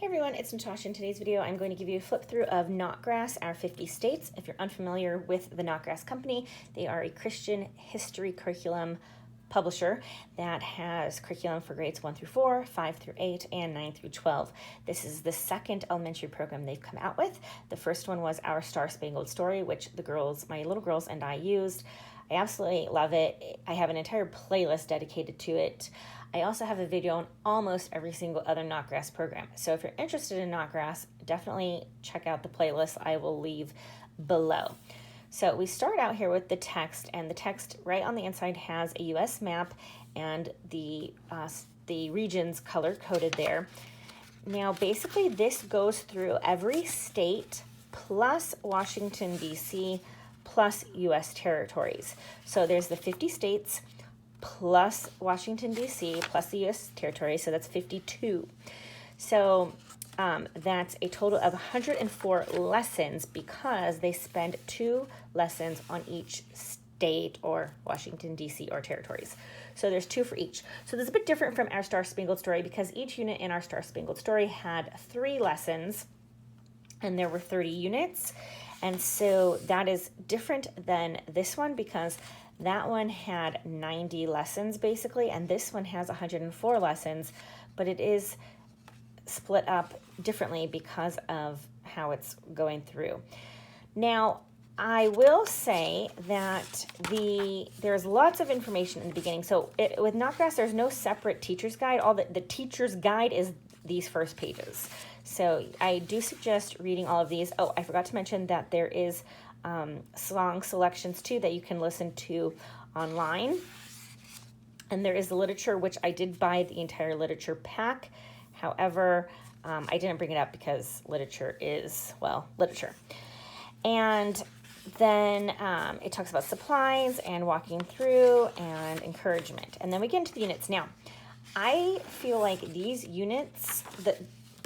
Hey everyone, it's Natasha. In today's video, I'm going to give you a flip through of Notgrass, our 50 states. If you're unfamiliar with the Notgrass company, they are a Christian history curriculum publisher that has curriculum for grades 1 through 4, 5 through 8, and 9 through 12. This is the second elementary program they've come out with. The first one was Our Star-Spangled Story, which the girls, my little girls, and I used. I absolutely love it. I have an entire playlist dedicated to it. I also have a video on almost every single other Notgrass program. So if you're interested in Notgrass, definitely check out the playlist I will leave below. So we start out here with the text, and the text right on the inside has a U.S. map and the regions color-coded there. Now, basically, this goes through every state plus Washington, D.C., plus U.S. territories. So there's the 50 states plus Washington, D.C., plus the U.S. territory, so that's 52. So that's a total of 104 lessons because they spend 2 lessons on each state or Washington, D.C. or territories. So there's 2 for each. So this is a bit different from Our Star-Spangled Story because each unit in Our Star-Spangled Story had 3 lessons and there were 30 units. And so that is different than this one because that one had 90 lessons basically, and this one has 104 lessons, but it is split up differently because of how it's going through. Now, I will say that there's lots of information in the beginning. So with Notgrass, there's no separate teacher's guide. All the teacher's guide is these first pages. So I do suggest reading all of these. Oh, I forgot to mention that there is song selections too that you can listen to online. And there is the literature, which I did buy the entire literature pack. However, I didn't bring it up because literature is, well, literature. And then it talks about supplies and walking through and encouragement. And then we get into the units. Now, I feel like these units,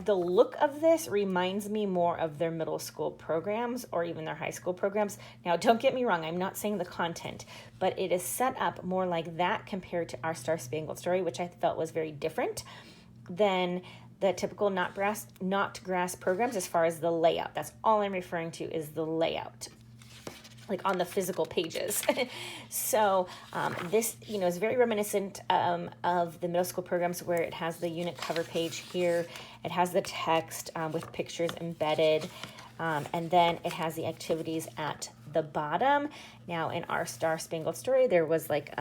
the look of this reminds me more of their middle school programs or even their high school programs. Now, don't get me wrong, I'm not saying the content, but it is set up more like that compared to Our Star-Spangled Story, which I felt was very different than the typical Notgrass programs as far as the layout. That's all I'm referring to is the layout, like on the physical pages. So this, is very reminiscent of the middle school programs where it has the unit cover page here. It has the text with pictures embedded. And then it has the activities at the bottom. Now in Our Star-Spangled Story, there was like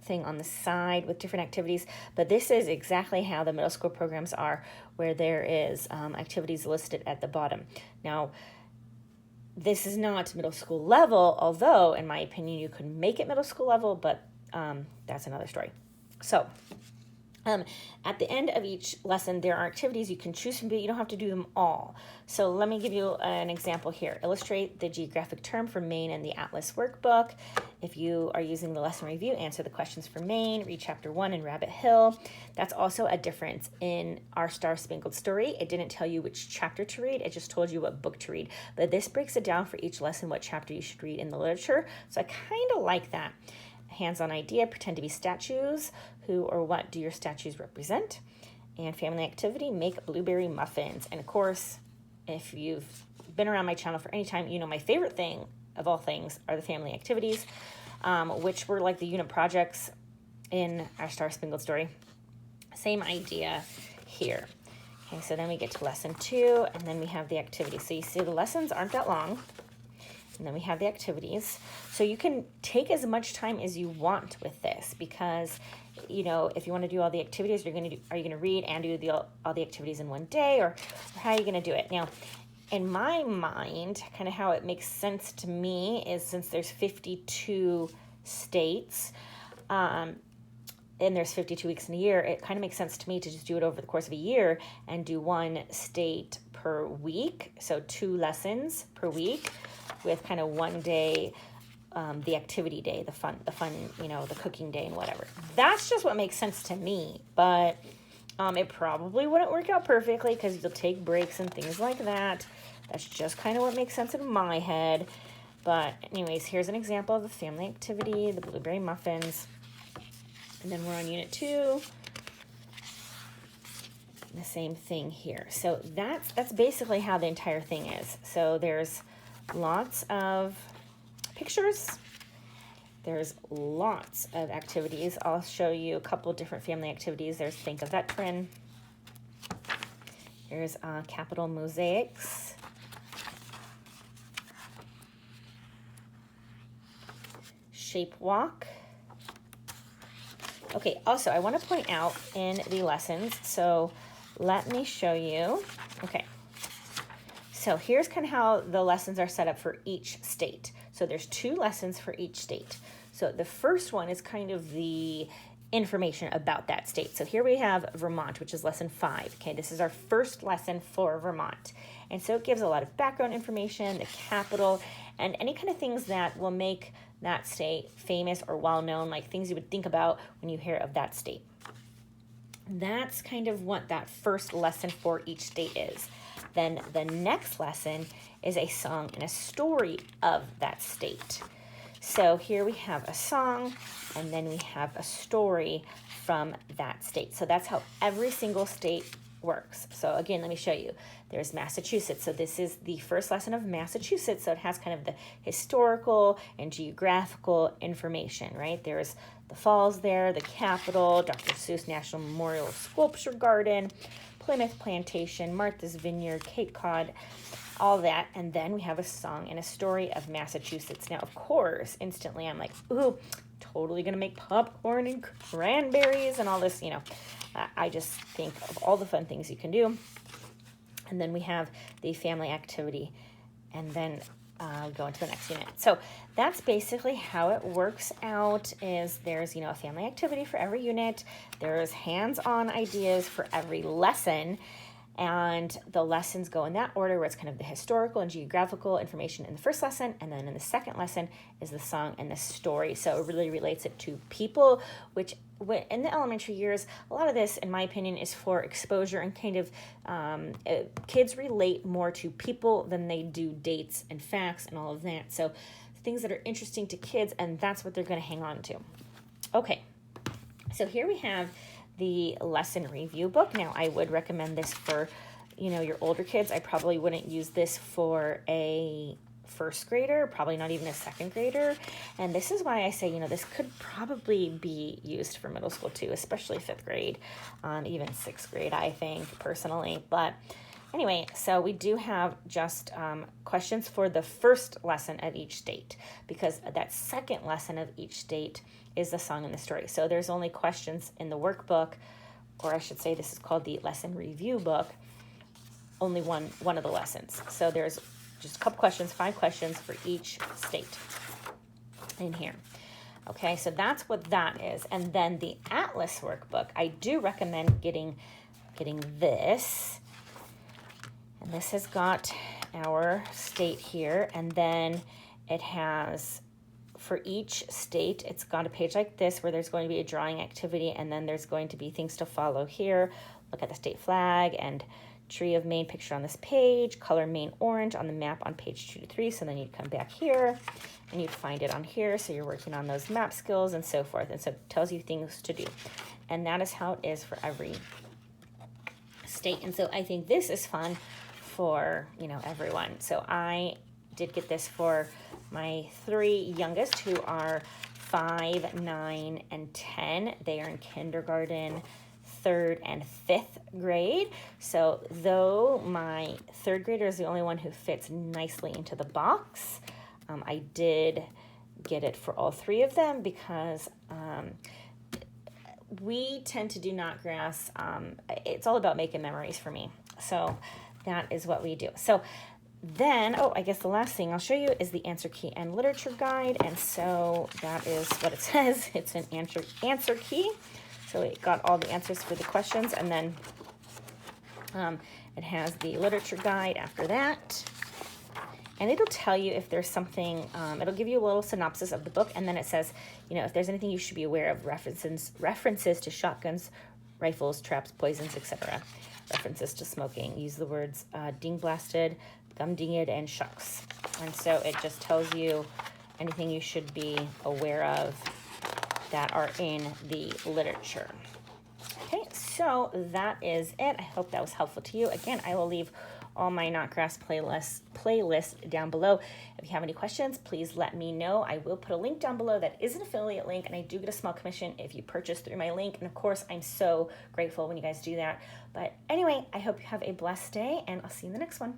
thing on the side with different activities, but this is exactly how the middle school programs are, where there is activities listed at the bottom. Now, this is not middle school level, although, in my opinion, you could make it middle school level, but that's another story. So, at the end of each lesson, there are activities you can choose from, but you don't have to do them all. So let me give you an example here. Illustrate the geographic term for Maine in the Atlas workbook. If you are using the lesson review, answer the questions for Maine, read chapter 1 in Rabbit Hill. That's also a difference in Our Star-Spangled Story. It didn't tell you which chapter to read. It just told you what book to read. But this breaks it down for each lesson, what chapter you should read in the literature. So I kind of like that. Hands-on idea, pretend to be statues. Who or what do your statues represent? And family activity, make blueberry muffins. And of course, if you've been around my channel for any time, you know my favorite thing of all things are the family activities, which were like the unit projects in Our Star-Spangled Story. Same idea here. Okay, so then we get to lesson 2, and then we have the activities. So you see the lessons aren't that long. And then we have the activities. So you can take as much time as you want with this because, if you want to do all the activities, are you going to read and do all the activities in one day, or how are you going to do it? Now, in my mind, kind of how it makes sense to me is since there's 52 states, and there's 52 weeks in a year, it kind of makes sense to me to just do it over the course of a year and do 1 state per week. So 2 lessons per week, with kind of 1 day, the activity day, the fun, the cooking day and whatever. That's just what makes sense to me, but it probably wouldn't work out perfectly because you'll take breaks and things like that. That's just kind of what makes sense in my head. But anyways, here's an example of the family activity, the blueberry muffins. And then we're on unit 2. the same thing here. So that's basically how the entire thing is. So there's lots of pictures. There's lots of activities. I'll show you a couple different family activities. There's Thank a Veteran. There's Capital Mosaics. Shape Walk. Okay, also I want to point out in the lessons, so let me show you. Okay, so here's kind of how the lessons are set up for each state. So there's 2 lessons for each state. So the first one is kind of the information about that state. So here we have Vermont, which is lesson 5. Okay, this is our first lesson for Vermont. And so it gives a lot of background information, the capital, and any kind of things that will make that state famous or well-known, like things you would think about when you hear of that state. That's kind of what that first lesson for each state is. Then the next lesson is a song and a story of that state. So here we have a song, and then we have a story from that state. So that's how every single state works. So again, let me show you. There's Massachusetts. So this is the first lesson of Massachusetts. So it has kind of the historical and geographical information, right? There's the falls there, the Capitol, Dr. Seuss National Memorial Sculpture Garden, Plymouth Plantation, Martha's Vineyard, Cape Cod, all that. And then we have a song and a story of Massachusetts. Now, of course, instantly I'm like, ooh, totally gonna make popcorn and cranberries and all this, you know. I just think of all the fun things you can do. And then we have the family activity, and then go into the next unit. So that's basically how it works out. Is there's, you know, a family activity for every unit. There's hands-on ideas for every lesson. And the lessons go in that order, where it's kind of the historical and geographical information in the first lesson, and then in the second lesson is the song and the story. So it really relates it to people, which in the elementary years, a lot of this, in my opinion, is for exposure and kind of kids relate more to people than they do dates and facts and all of that. So things that are interesting to kids, and that's what they're going to hang on to. Okay, so here we have the lesson review book. Now, I would recommend this for, you know, your older kids. I probably wouldn't use this for a first grader, probably not even a second grader. And this is why I say, you know, this could probably be used for middle school too, especially 5th grade, even 6th grade, I think, personally. But anyway, so we do have just questions for the first lesson of each state, because that second lesson of each state is the song and the story. So there's only questions in the workbook, or I should say this is called the lesson review book, only one of the lessons. So there's just a couple questions, 5 questions for each state in here. Okay, so that's what that is. And then the Atlas workbook, I do recommend getting this. And this has got our state here, and then it has, for each state, it's got a page like this where there's going to be a drawing activity, and then there's going to be things to follow here. Look at the state flag and tree of Maine picture on this page, color Maine orange on the map on page 2 to 3. So then you'd come back here and you'd find it on here. So you're working on those map skills and so forth. And so it tells you things to do. And that is how it is for every state. And so I think this is fun for, you know, everyone. So I did get this for my 3 youngest, who are 5, 9, and 10. They are in kindergarten, 3rd and 5th grade. So though my 3rd grader is the only one who fits nicely into the box, I did get it for all 3 of them, because we tend to do Notgrass. It's all about making memories for me. So that is what we do. So then, I guess the last thing I'll show you is the answer key and literature guide. And so that is what it says. It's an answer key. So it got all the answers for the questions, and then it has the literature guide after that. And it'll tell you if there's something, it'll give you a little synopsis of the book, and then it says, you know, if there's anything you should be aware of, references to shotguns, rifles, traps, poisons, etc. References to smoking. Use the words ding blasted, gum dinged, and shucks. And so it just tells you anything you should be aware of that are in the literature. Okay, So that is it. I hope that was helpful to you. Again, I will leave all my Notgrass playlists down below. If you have any questions, please let me know. I will put a link down below that is an affiliate link, and I do get a small commission if you purchase through my link. And of course, I'm so grateful when you guys do that. But anyway, I hope you have a blessed day, and I'll see you in the next one.